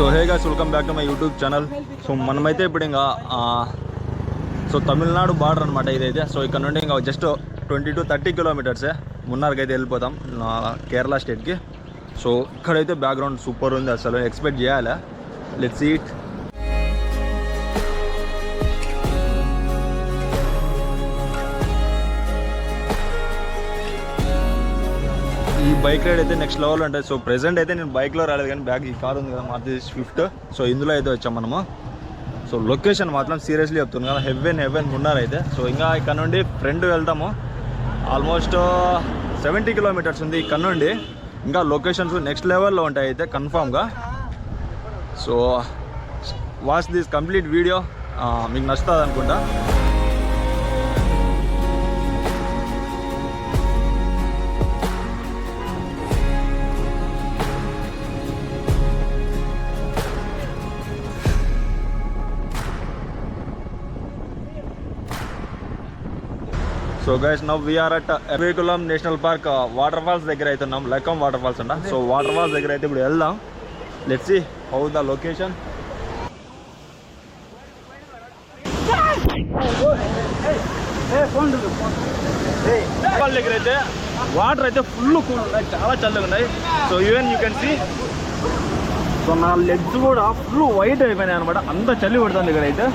So hey guys, welcome back to my YouTube channel. So మనమైతే ఇప్పుడు ఇంకా so Tamil Nadu border అనమాట ఇదైతే. సో ఇక్కడ నుండి ఇంకా జస్ట్ 20 to 30 కిలోమీటర్సే మున్నార్కి అయితే వెళ్ళిపోతాం, కేరళ స్టేట్కి. సో ఇక్కడైతే బ్యాక్గ్రౌండ్ సూపర్ ఉంది, అసలు ఎక్స్పెక్ట్ చేయాలి. Let's see it. ఈ బైక్ రైడ్ అయితే నెక్స్ట్ లెవెల్ ఉంటుంది. సో ప్రెజెంట్ అయితే నేను బైక్లో రాలేదు, కానీ బ్యాగ్ ఈ కార్ ఉంది కదా, మారుతి స్విఫ్ట్. సో ఇందులో అయితే వచ్చాం మనము. సో లొకేషన్ మాత్రం సీరియస్లీ చెప్తుంది కదా, హెవెన్ మున్నార్ అయితే. సో ఇంకా ఇక్కడ నుండి ఫ్రెండ్ వెళ్తాము, ఆల్మోస్ట్ 70 కిలోమీటర్స్ ఉంది ఇక్కడ నుండి. ఇంకా లొకేషన్స్ నెక్స్ట్ లెవెల్లో ఉంటాయి అయితే కన్ఫామ్గా. So watch this complete video, మీకు నచ్చుతుంది అనుకుంటా. So guys, now we're at Eravikulam national park water falls దగ్గర అయితే ఉన్నాం. లెక్కం వాటర్ ఫాల్స్ అంట. సో వాటర్ ఫాల్స్ దగ్గర అయితే ఇప్పుడు వెళ్దాం. Let's see how the location. Fall దగ్గర అయితే వాటర్ అయితే ఫుల్ కూల్ ఉన్నాయి, చాలా చల్లగా ఉన్నాయి. So even you can see, so నా లెగ్స్ కూడా ఫుల్ వైట్ అయిపోయినాయి అనమాట, అంత చలి పడుతుంది ఇక్కడ అయితే.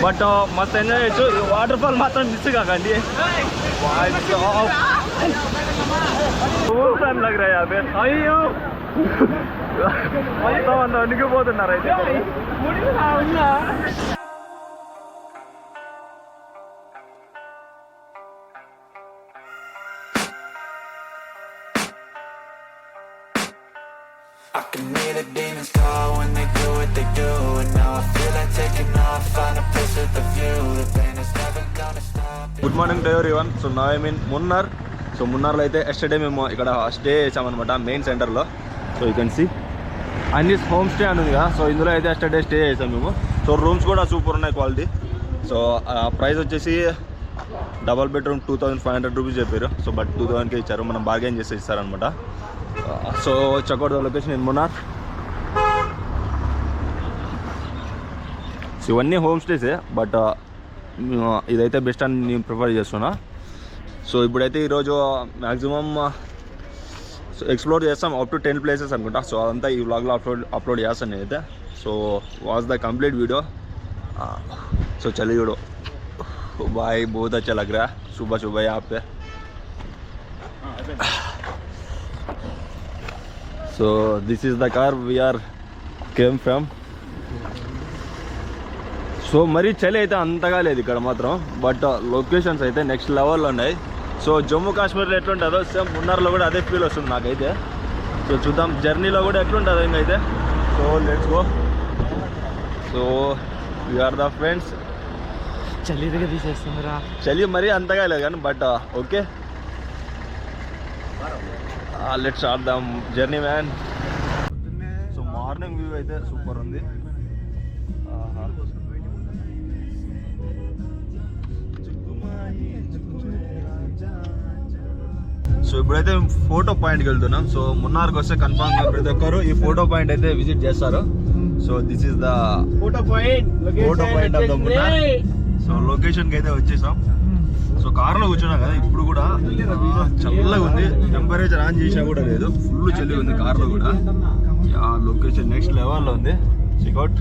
బట్ మస్తు ఎంజాయ్ చేయొచ్చు. ఈ వాటర్ ఫాల్ మాత్రం మిస్ కాకండి. అయ్యో మొత్తం అంత వణికిపోతున్నారు అయితే. I can hear the demons call when they do what they do. And now I feel like taking off, find a place with a view. The pain is never gonna stop. Good morning to everyone. So నా I mean Munnar. So మున్నార్లో అయితే yesterday మేము ఇక్కడ stay చేసామన్నమాట, main సెంటర్లో. So you can see అన్ని home stay అని ఉంది కదా. సో ఇందులో అయితే ఎస్టర్డే స్టే చేసాం మేము. సో రూమ్స్ కూడా సూపర్ ఉన్నాయి, క్వాలిటీ. సో ప్రైస్ వచ్చేసి డబల్ బెడ్రూమ్ 2500 రూపీస్ చెప్పారు. సో బట్ 2000కే ఇచ్చారు, మనం బార్గెన్ చేసి ఇస్తారనమాట. So checkout the location in Munnar. So ఇవన్నీ హోమ్ స్టేసే, బట్ ఇదైతే బెస్ట్ అని నేను ప్రిఫర్ చేస్తున్నా. సో ఇప్పుడైతే ఈరోజు మ్యాక్సిమమ్ ఎక్స్ప్లోర్ చేస్తాం అప్ టు 10 ప్లేసెస్ అనుకుంటా. సో అదంతా ఈ వ్లాగ్లో అప్లోడ్ చేస్తాను నేనైతే. So watch the complete video. So చలి చూడు भाई, बहुत अच्छा लग रहा है सुबह सुबह यहाँ पे. So this is the car we are came from. So మరీ చలి అయితే అంతగా లేదు ఇక్కడ మాత్రం, బట్ లొకేషన్స్ అయితే నెక్స్ట్ లెవెల్లో ఉన్నాయి. సో జమ్మూ కాశ్మీర్లో ఎట్లుంటుందో సేమ్ మున్నార్లో కూడా అదే ఫీల్ వస్తుంది నాకైతే. సో చూద్దాం జర్నీలో కూడా ఎట్లుంటుందో ఇంకైతే. So let's go. So we are the friends. చలి దగ్గర తీసేస్తుందిరా, చలి మరీ అంతగా లేదు కానీ, but okay. Let's start the journey man. So morning view అయితే సూపర్ ఉంది. సో ఇప్పుడైతే ఫోటో పాయింట్కి వెళ్తున్నాం. సో మున్నార్కి వస్తే కన్ఫామ్గా ప్రతి ఒక్కరు ఈ ఫోటో పాయింట్ అయితే విజిట్ చేస్తారు. So this is the photo point of the Munnar. So లొకేషన్కి అయితే వచ్చేసాం. సో కార్లో కూర్చున్నాం కదా, ఇప్పుడు కూడా చల్లగా ఉంది, టెంపరేచర్ ఆన్ చేసినా కూడా లేదు, ఫుల్ చలి ఉంది కార్లో కూడా. లొకేషన్ నెక్స్ట్ లెవెల్లో ఉంది. చెక్అవుట్.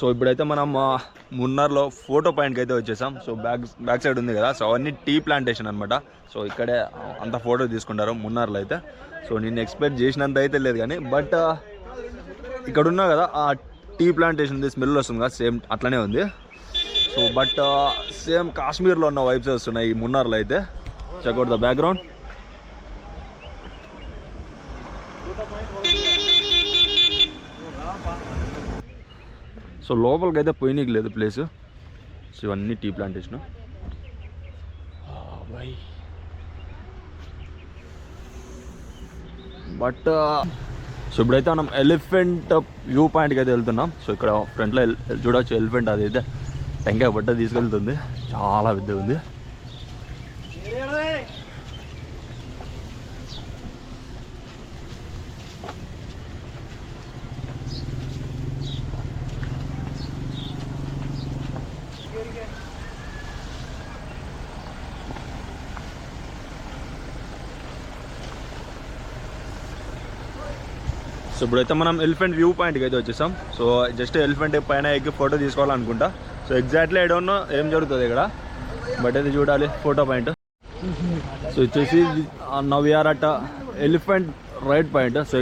సో ఇప్పుడైతే మనం మున్నార్లో ఫోటో పాయింట్కి అయితే వచ్చేసాం. సో బ్యాక్ సైడ్ ఉంది కదా, సో అవన్నీ టీ ప్లాంటేషన్ అనమాట. సో ఇక్కడే అంత ఫోటో తీసుకుంటారు మున్నార్లో అయితే. సో నేను ఎక్స్పెక్ట్ చేసినంత అయితే లేదు కానీ, బట్ ఇక్కడ ఉన్నా కదా ఆ టీ ప్లాంటేషన్ స్మెల్ వస్తుంది కదా, సేమ్ అట్లనే ఉంది. సో బట్ సేమ్ కాశ్మీర్లో ఉన్న వైబ్స్ వస్తున్నాయి ఈ మున్నార్లో అయితే. Checkout the background. సో లోపలికి అయితే పోయినీకి లేదు ప్లేస్. సో ఇవన్నీ టీ ప్లాంటేషన్. బట్ సో ఇప్పుడైతే మనం ఎలిఫెంట్ వ్యూ పాయింట్కి అయితే వెళ్తున్నాం. సో ఇక్కడ ఫ్రంట్లో చూడవచ్చు ఎలిఫెంట్, అది అయితే టెంకాయ బట్ట తీసుకెళ్తుంది, చాలా పెద్దగా ఉంది. సో ఇప్పుడైతే మనం ఎలిఫెంట్ వ్యూ పాయింట్కి అయితే వచ్చేసాం. సో జస్ట్ ఎలిఫెంట్ పైన ఎక్కి ఫోటో తీసుకోవాలనుకుంటా. So exactly I don't know ఏం జరుగుతుంది ఇక్కడ, బట్ అయితే చూడాలి ఫోటో పాయింట్. సో వచ్చేసి now we're at elephant ride point. So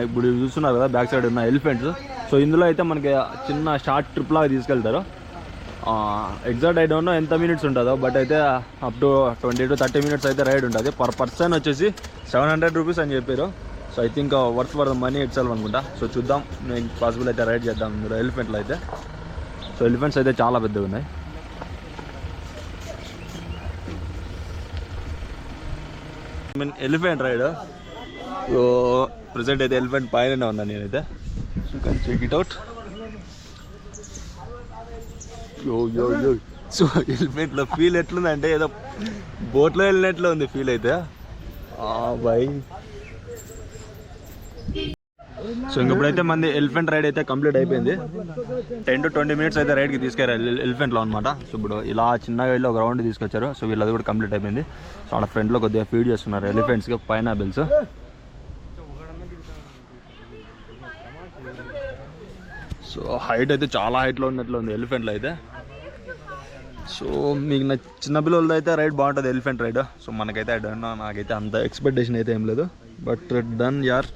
ఇప్పుడు చూస్తున్నారు కదా బ్యాక్ సైడ్ ఉన్న ఎలిఫెంట్స్. సో ఇందులో అయితే మనకి చిన్న షార్ట్ ట్రిప్ లాగా తీసుకెళ్తారు. ఎగ్జాక్ట్ ఐ డోంట్ నో ఎంత మినిట్స్ ఉంటుందో, బట్ అయితే అప్ టు 20 to 30 minutes అయితే రైడ్ ఉంటుంది. పర్ పర్సన్ వచ్చేసి 700 rupees అని చెప్పారు. So I think worth for the money it self అనుకుంటా. సో చూద్దాం, నేను పాసిబుల్ అయితే రైడ్ చేద్దాం ఇందులో ఎలిఫెంట్లో అయితే. సో ఎలిఫెంట్స్ అయితే చాలా పెద్దగా ఉన్నాయి. I mean elephant ride. So present అయితే ఎలిఫెంట్ పైననే ఉన్నాను నేనైతే. సో కెన్ చెక్ ఇట్ అవుట్. యో యో యో. సో ఎలిఫెంట్లో ఫీల్ ఎట్లుందంటే ఏదో బోట్లో వెళ్ళినట్లు ఉంది ఫీల్ అయితే. బాయ్. సో ఇంకప్పుడైతే మంది ఎలిఫెంట్ రైడ్ అయితే కంప్లీట్ అయిపోయింది. 10 to 20 minutes అయితే రైడ్కి తీసుకెళ్ళారు ఎలిఫెంట్లో అనమాట. సో ఇప్పుడు ఇలా చిన్నగా వెళ్ళి ఒక రౌండ్ తీసుకొచ్చారు. సో వీళ్ళది కూడా కంప్లీట్ అయిపోయింది. సో అక్కడ ఫ్రంట్లో కొద్దిగా ఫీడ్ చేస్తున్నారు ఎలిఫెంట్స్కి పైనాపిల్స్. సో హైట్ అయితే చాలా హైట్లో ఉన్నట్లు ఉంది ఎలిఫెంట్లో అయితే. సో మీకు చిన్న పిల్లలతో అయితే రైడ్ బాగుంటుంది ఎలిఫెంట్ రైడ్. సో మనకైతే నాకైతే అంత ఎక్స్పెక్టేషన్ అయితే ఏం లేదు, బట్ డన్ యార్.